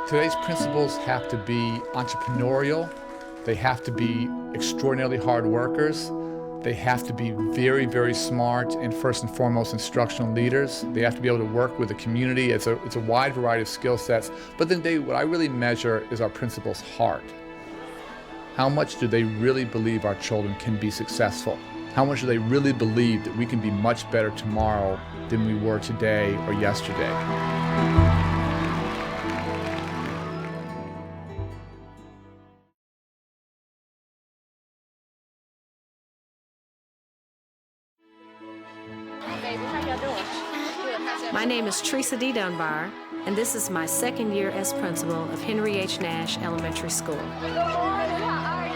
Today's principals have to be entrepreneurial. They have to be extraordinarily hard workers. They have to be very, very smart and first and foremost instructional leaders. They have to be able to work with the community. It's a wide variety of skill sets. But then what I really measure is our principals' heart. How much do they really believe our children can be successful? How much do they really believe that we can be much better tomorrow than we were today or yesterday? My name is Teresa D. Dunbar, and this is my second year as principal of Henry H. Nash Elementary School. Good morning, how are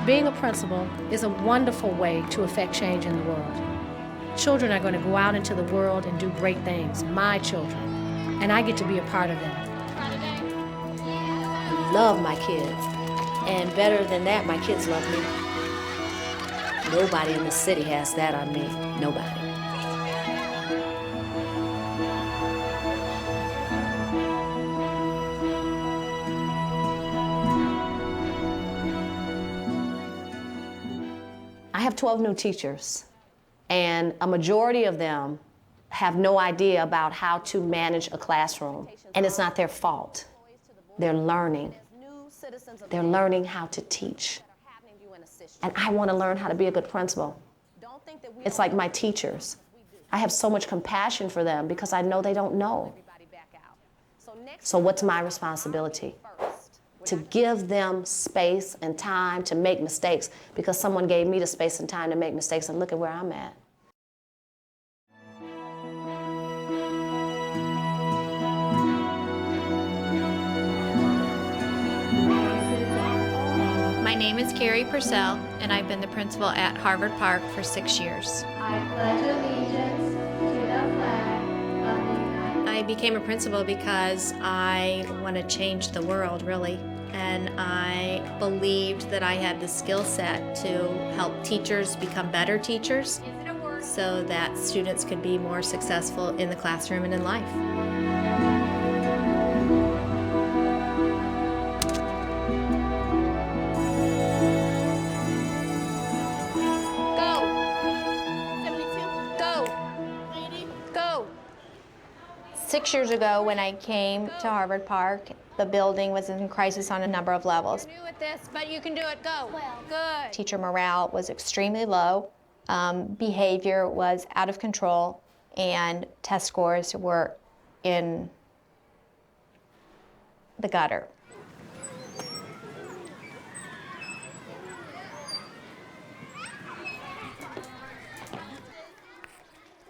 you? Being a principal is a wonderful way to affect change in the world. Children are going to go out into the world and do great things, my children, and I get to be a part of that. I love my kids, and better than that, my kids love me. Nobody in the city has that on me, nobody. I have 12 new teachers, and a majority of them have no idea about how to manage a classroom, and it's not their fault. They're learning. They're learning how to teach. And I want to learn how to be a good principal. It's like my teachers. I have so much compassion for them because I know they don't know. So what's my responsibility? To give them space and time to make mistakes because someone gave me the space and time to make mistakes, and look at where I'm at. My name is Carrie Purcell, and I've been the principal at Harvard Park for 6 years. I pledge allegiance to the flag of the United States. I became a principal because I want to change the world, really. And I believed that I had the skill set to help teachers become better teachers so that students could be more successful in the classroom and in life. Go! 72. Go! 80. Go! 6 years ago, when I came to Harvard Park, the building was in crisis on a number of levels. You're new at this, but you can do it. Go. Good. Teacher morale was extremely low, behavior was out of control, and test scores were in the gutter.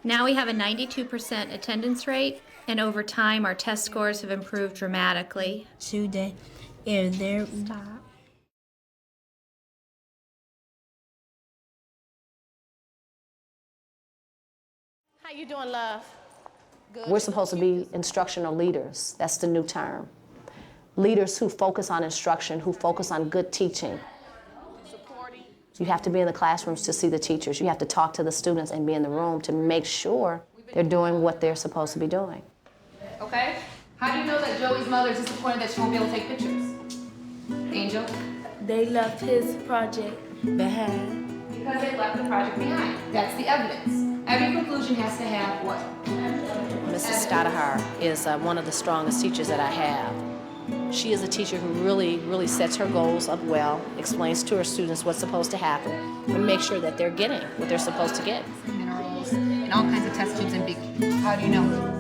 Now we have a 92% attendance rate, and over time our test scores have improved dramatically. Today, is there? Stop. How you doing, love? Good. We're supposed to be instructional leaders. That's the new term. Leaders who focus on instruction, who focus on good teaching. You have to be in the classrooms to see the teachers. You have to talk to the students and be in the room to make sure they're doing what they're supposed to be doing. Okay? How do you know that Joey's mother is disappointed that she won't be able to take pictures? Angel? They left his project behind. Because they left the project behind. That's the evidence. Every conclusion has to have what? Mrs. Stadahar is one of the strongest teachers that I have. She is a teacher who really sets her goals up well, explains to her students what's supposed to happen, and makes sure that they're getting what they're supposed to get. Minerals and all kinds of test tubes and big. How do you know?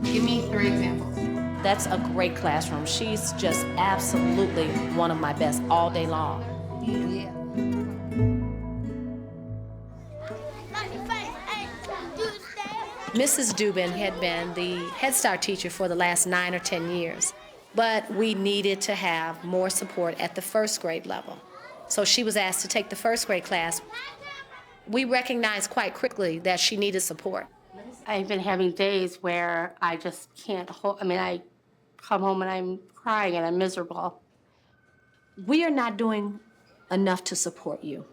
Give me 3 examples. That's a great classroom. She's just absolutely one of my best all day long. Yeah. Mrs. Dubin had been the Head Start teacher for the last 9 or 10 years, but we needed to have more support at the first grade level. So she was asked to take the first grade class. We recognized quite quickly that she needed support. I've been having days where I just can't hold, I come home and I'm crying and I'm miserable. We are not doing enough to support you.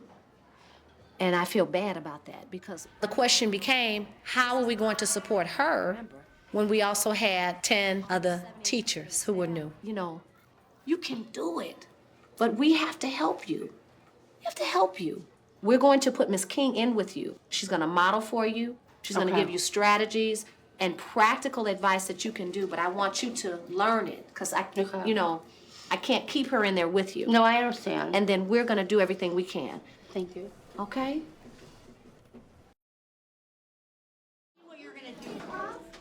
And I feel bad about that because the question became, how are we going to support her when we also had 10 other teachers who were new. You know, you can do it, but we have to help you. We have to help you. We're going to put Ms. King in with you. She's gonna model for you. She's gonna give you strategies and practical advice that you can do, but I want you to learn it, because you know, I can't keep her in there with you. No, I understand. And then we're gonna do everything we can, Thank you. okay?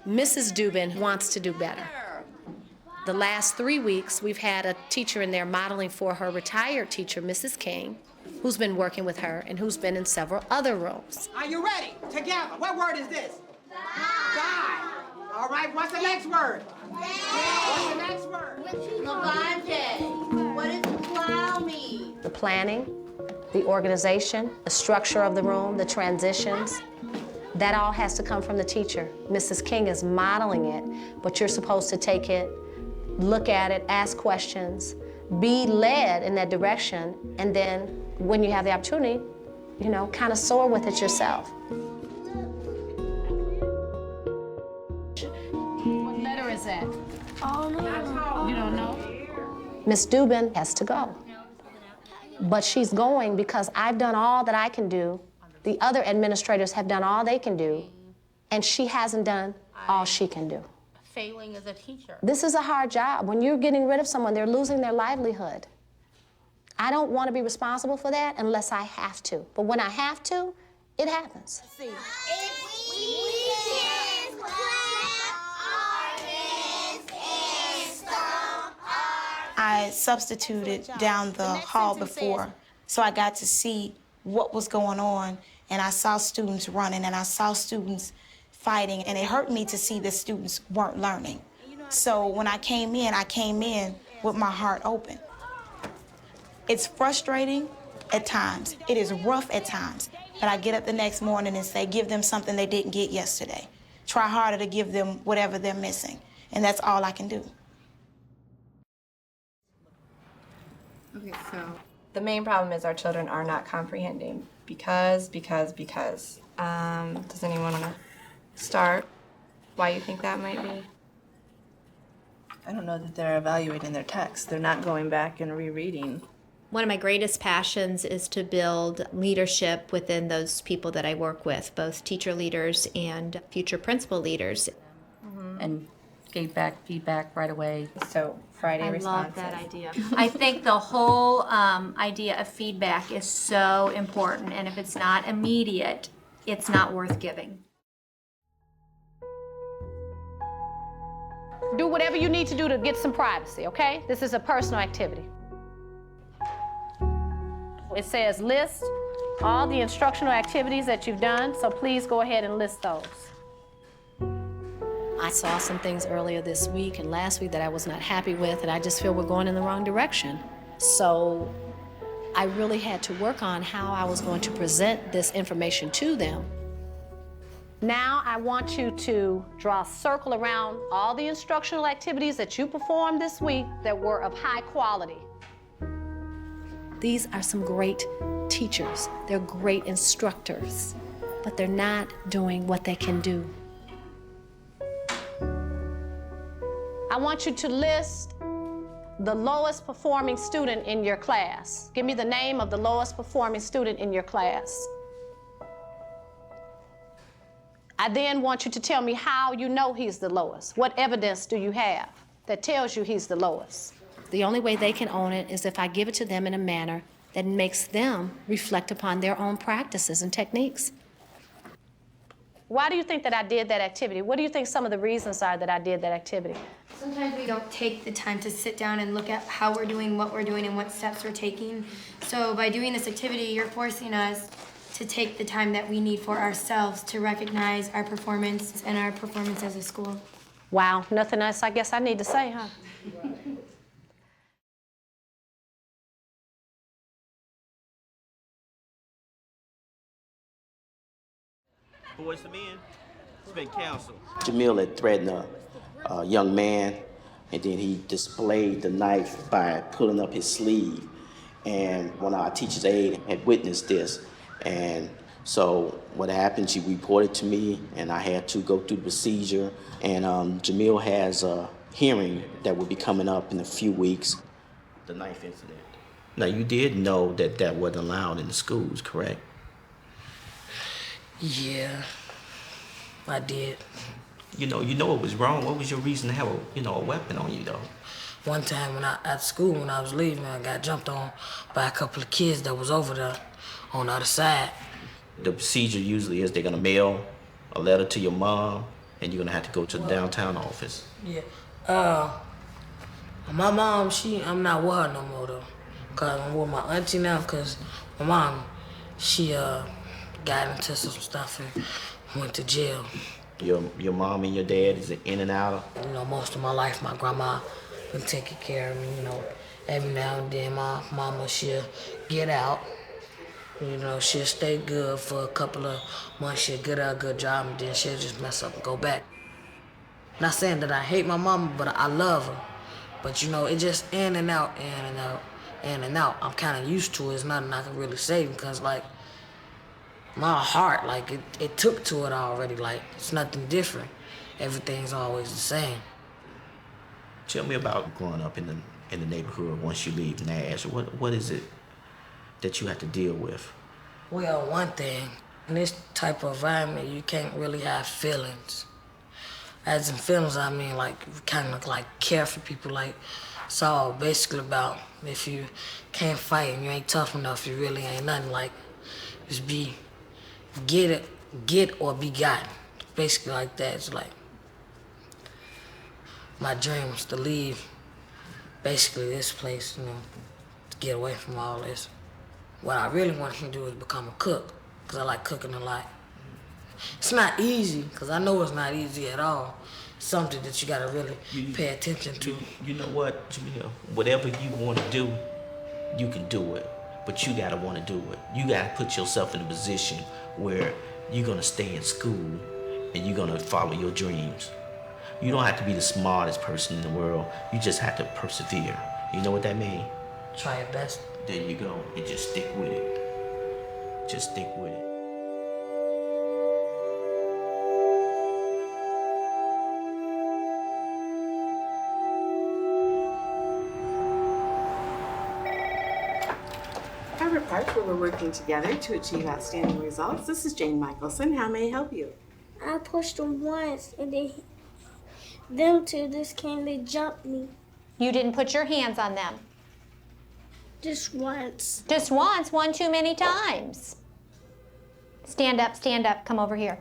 Mrs. Dubin wants to do better. The last 3 weeks, we've had a teacher in there modeling for her retired teacher, Mrs. King, who's been working with her and who's been in several other rooms. Are you ready? Together. What word is this? Die. All right, what's the next word? What's the next word? What does plow mean? The planning, the organization, the structure of the room, the transitions, that all has to come from the teacher. Mrs. King is modeling it, but you're supposed to take it, look at it, ask questions, be led in that direction, and then when you have the opportunity, you know, kind of soar with it yourself. What letter is that? Oh, no. You don't know? Miss Dubin has to go. But she's going because I've done all that I can do. The other administrators have done all they can do, and she hasn't done all she can do. Failing as a teacher. This is a hard job. When you're getting rid of someone, they're losing their livelihood. I don't want to be responsible for that unless I have to. But when I have to, it happens. I substituted down the hall before, so I got to see what was going on, and I saw students running, and I saw students fighting, and it hurt me to see that students weren't learning. So when I came in with my heart open. It's frustrating at times. It is rough at times. But I get up the next morning and say, give them something they didn't get yesterday. Try harder to give them whatever they're missing. And that's all I can do. Okay, so the main problem is our children are not comprehending because. Does anyone want to start? Why you think that might be? I don't know that they're evaluating their text. They're not going back and rereading. One of my greatest passions is to build leadership within those people that I work with, both teacher leaders and future principal leaders. And gave back feedback right away. So Friday responses. I love that idea. I think the whole idea of feedback is so important, and if it's not immediate, it's not worth giving. Do whatever you need to do to get some privacy, okay? This is a personal activity. It says list all the instructional activities that you've done, so please go ahead and list those. I saw some things earlier this week and last week that I was not happy with, and I just feel we're going in the wrong direction. So I really had to work on how I was going to present this information to them. Now I want you to draw a circle around all the instructional activities that you performed this week that were of high quality. These are some great teachers. They're great instructors, but they're not doing what they can do. I want you to list the lowest performing student in your class. Give me the name of the lowest performing student in your class. I then want you to tell me how you know he's the lowest. What evidence do you have that tells you he's the lowest? The only way they can own it is if I give it to them in a manner that makes them reflect upon their own practices and techniques. Why do you think that I did that activity? What do you think some of the reasons are that I did that activity? Sometimes we don't take the time to sit down and look at how we're doing, what we're doing, and what steps we're taking. So by doing this activity, you're forcing us to take the time that we need for ourselves to recognize our performance and our performance as a school. Wow, nothing else I guess I need to say, huh? Boys to men, it's been counseled. Jamil had threatened a young man, and then he displayed the knife by pulling up his sleeve. And one of our teacher's aide had witnessed this, and So what happened, she reported to me, and I had to go through the procedure. And Jamil has a hearing that will be coming up in a few weeks. The knife incident. Now, you did know that that wasn't allowed in the schools, correct? Yeah, I did. You know it was wrong. What was your reason to have a weapon on you, though? One time at school, when I was leaving, I got jumped on by a couple of kids that was over there on the other side. The procedure usually is they're gonna mail a letter to your mom, and you're gonna have to go to the downtown office. Yeah. My mom, I'm not with her no more though, cause I'm with my auntie now. Cause my mom, she got into some stuff and went to jail. Your mom and your dad, is it in and out? You know, most of my life, my grandma been taking care of me. You know, every now and then my mama, she'll get out. You know, she'll stay good for a couple of months. She'll get her a good job, and then she'll just mess up and go back. Not saying that I hate my mama, but I love her. But you know, it just in and out, in and out, in and out. I'm kind of used to it. It's nothing I can really say because, like, my heart, like, it took to it already. Like, it's nothing different. Everything's always the same. Tell me about growing up in the neighborhood once you leave Nash. What is it that you have to deal with? Well, one thing, in this type of environment, you can't really have feelings. As in feelings, I mean, like, you kind of, like, care for people. Like, it's all basically about if you can't fight and you ain't tough enough, you really ain't nothing. Like, just get or be gotten. Basically like that. It's like, my dream was to leave basically this place, you know, to get away from all this. What I really wanted to do is become a cook, because I like cooking a lot. It's not easy, because I know it's not easy at all. It's something that you gotta really pay attention to. You know what, Jamil? Whatever you want to do, you can do it. But you gotta want to do it. You gotta put yourself in a position where you're gonna stay in school and you're gonna follow your dreams. You don't have to be the smartest person in the world. You just have to persevere. You know what that means? Try your best. There you go. And just stick with it. Just stick with it. Harvard Park, where we're working together to achieve outstanding results. This is Jane Michelson. How may I help you? I pushed them once, and them two just came, they jumped me. You didn't put your hands on them. Just once. Just once, one too many times. Stand up, come over here.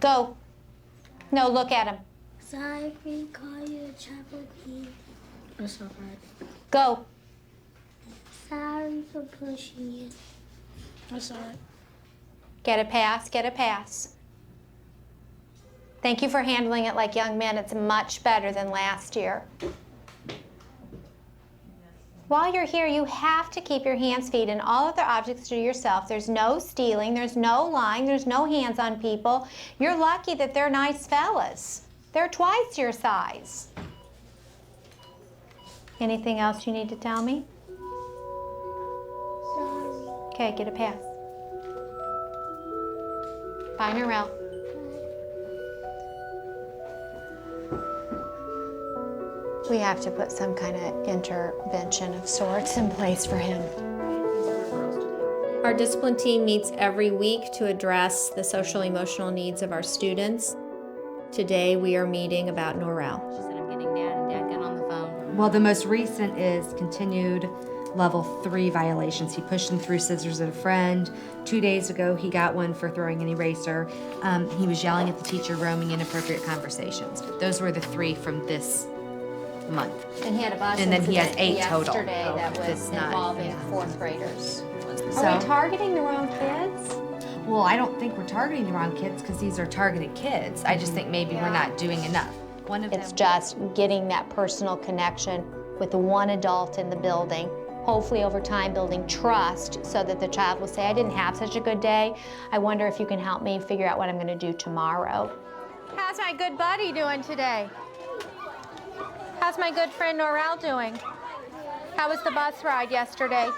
Go. No, look at him. Sorry for call you a chapel key. That's all right. Go. Sorry for pushing you. That's all right. Get a pass, get a pass. Thank you for handling it like young men. It's much better than last year. While you're here, you have to keep your hands, feet, and all other objects to yourself. There's no stealing, there's no lying, there's no hands on people. You're lucky that they're nice fellas. They're twice your size. Anything else you need to tell me? Sorry. Okay, get a pass. Bye, Norel. We have to put some kind of intervention of sorts in place for him. Our discipline team meets every week to address the social emotional needs of our students. Today we are meeting about Norel. She said, I'm getting Dad, and Dad got on the phone. Well, the most recent is continued level 3 violations. He pushed and threw scissors at a friend. 2 days ago, he got one for throwing an eraser. He was yelling at the teacher, roaming inappropriate conversations. Those were the 3 from this month. And he had a bus And then he has 8 total. yesterday that was That's not- involving 4th graders. So- Are we targeting the wrong kids? Well, I don't think we're targeting the wrong kids because these are targeted kids. I just think maybe we're not doing enough. It's just getting that personal connection with the one adult in the building. Hopefully over time building trust so that the child will say, I didn't have such a good day. I wonder if you can help me figure out what I'm gonna do tomorrow. How's my good buddy doing today? How's my good friend Norel doing? How was the bus ride yesterday?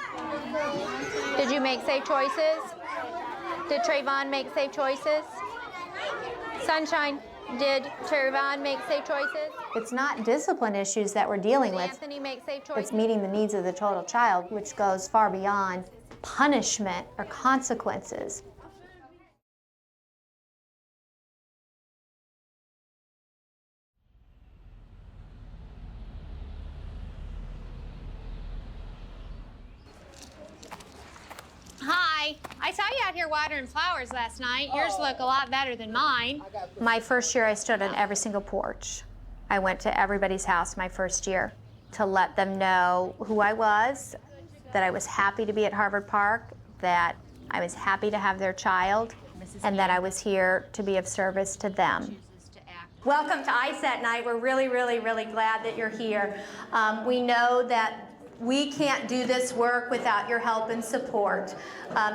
Did you make safe choices? Did Trayvon make safe choices? Sunshine, did Trayvon make safe choices? It's not discipline issues that we're dealing with. Anthony make safe choices? It's meeting the needs of the total child, which goes far beyond punishment or consequences. Hi, I saw you out here watering flowers last night. Yours look a lot better than mine. My first year, I stood on every single porch. I went to everybody's house my first year to let them know who I was, that I was happy to be at Harvard Park, that I was happy to have their child, and that I was here to be of service to them. Welcome to ISET night. We're really, really, really glad that you're here. We know that we can't do this work without your help and support.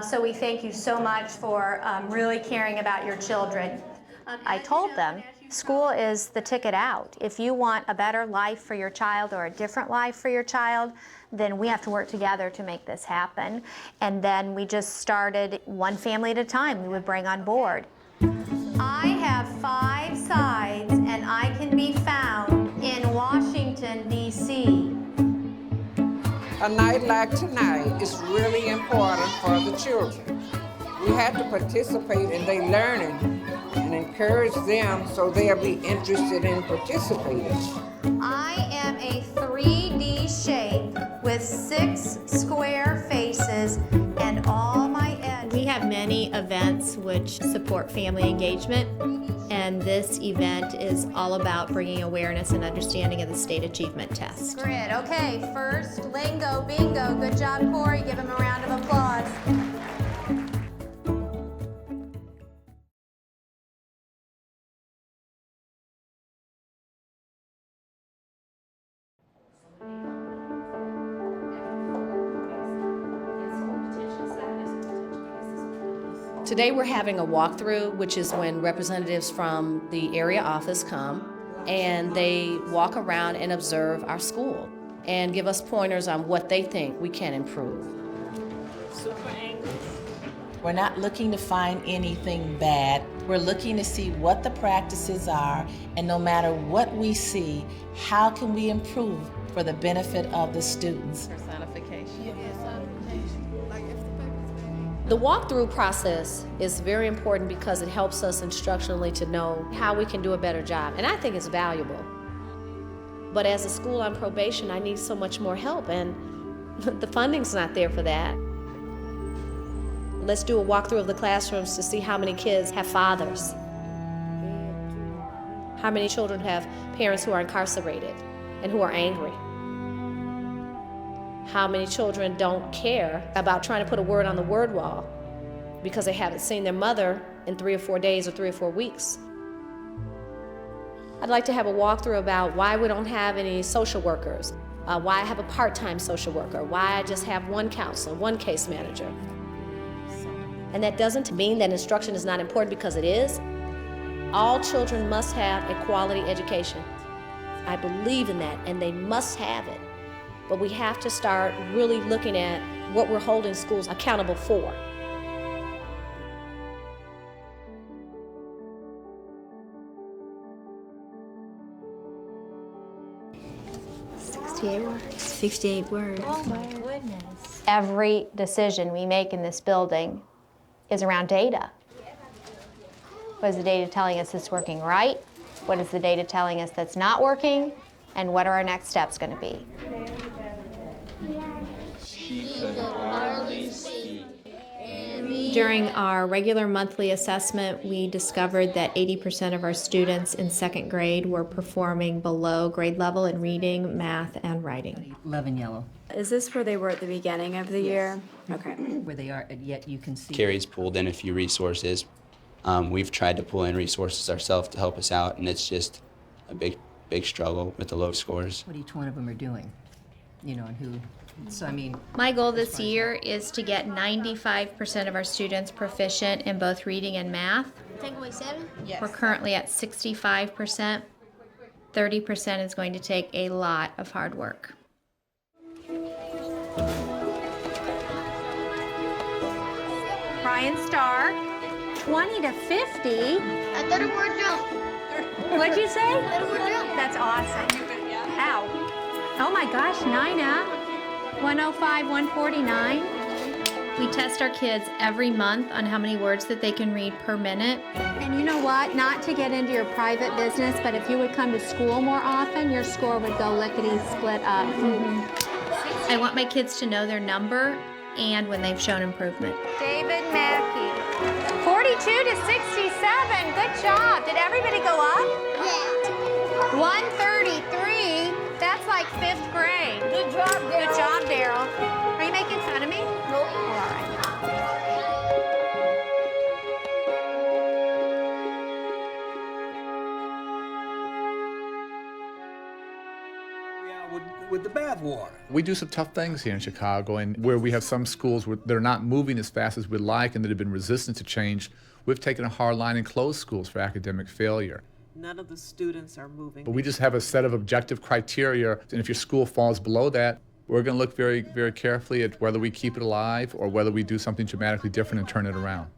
So we thank you so much for really caring about your children. I told them, school is the ticket out. If you want a better life for your child or a different life for your child, then we have to work together to make this happen. And then we just started one family at a time we would bring on board. I have 5 sides and I can be found in Washington, D.C. A night like tonight is really important for the children. We have to participate in their learning and encourage them so they'll be interested in participating. I am a 3D shape with 6 square faces and all my edges. We have many events which support family engagement, and this event is all about bringing awareness and understanding of the state achievement test. Grid. Okay, first, lingo, bingo. Good job, Corey. Give him a round of applause. Today we're having a walkthrough, which is when representatives from the area office come and they walk around and observe our school and give us pointers on what they think we can improve. We're not looking to find anything bad. We're looking to see what the practices are, and no matter what we see, how can we improve for the benefit of the students? The walkthrough process is very important because it helps us instructionally to know how we can do a better job, and I think it's valuable. But as a school on probation, I need so much more help, and the funding's not there for that. Let's do a walkthrough of the classrooms to see how many kids have fathers, how many children have parents who are incarcerated and who are angry. How many children don't care about trying to put a word on the word wall because they haven't seen their mother in 3 or 4 days or 3 or 4 weeks. I'd like to have a walkthrough about why we don't have any social workers, why I have a part-time social worker, why I just have one counselor, one case manager. And that doesn't mean that instruction is not important, because it is. All children must have a quality education. I believe in that, and they must have it. But we have to start really looking at what we're holding schools accountable for. words. 68 words. Oh my goodness. Every decision we make in this building is around data. What is the data telling us that's working right? What is the data telling us that's not working? And what are our next steps going to be? During our regular monthly assessment, we discovered that 80% of our students in 2nd grade were performing below grade level in reading, math, and writing. 11 yellow. Is this where they were at the beginning of the year? Okay. Where they are, yet you can see. Carrie's pulled in a few resources. We've tried to pull in resources ourselves to help us out, and it's just a big struggle with the low scores. What each one of them are doing, you know, and who. So, I mean, my goal this year is to get 95% of our students proficient in both reading and math. Take away 7? Yes. We're currently at 65%. 30% is going to take a lot of hard work. Brian Starr. 20 to 50. I thought it were jump. What'd you say? I thought it were jump. That's awesome. Ow. Oh my gosh, Nina. 105, 149. We test our kids every month on how many words that they can read per minute. And you know what? Not to get into your private business, but if you would come to school more often, your score would go lickety split up. I want my kids to know their number and when they've shown improvement. David Mackey. 42 to 67. Good job. Did everybody go up? Yeah. 133. That's like 5th grade. Good job, Daryl. Good job, Daryl. Are you making fun of me? Nope. All right. With the bathwater. We do some tough things here in Chicago, and where we have some schools that are not moving as fast as we'd like and that have been resistant to change, we've taken a hard line and closed schools for academic failure. None of the students are moving. But we just have a set of objective criteria, and if your school falls below that, we're going to look very, very carefully at whether we keep it alive or whether we do something dramatically different and turn it around.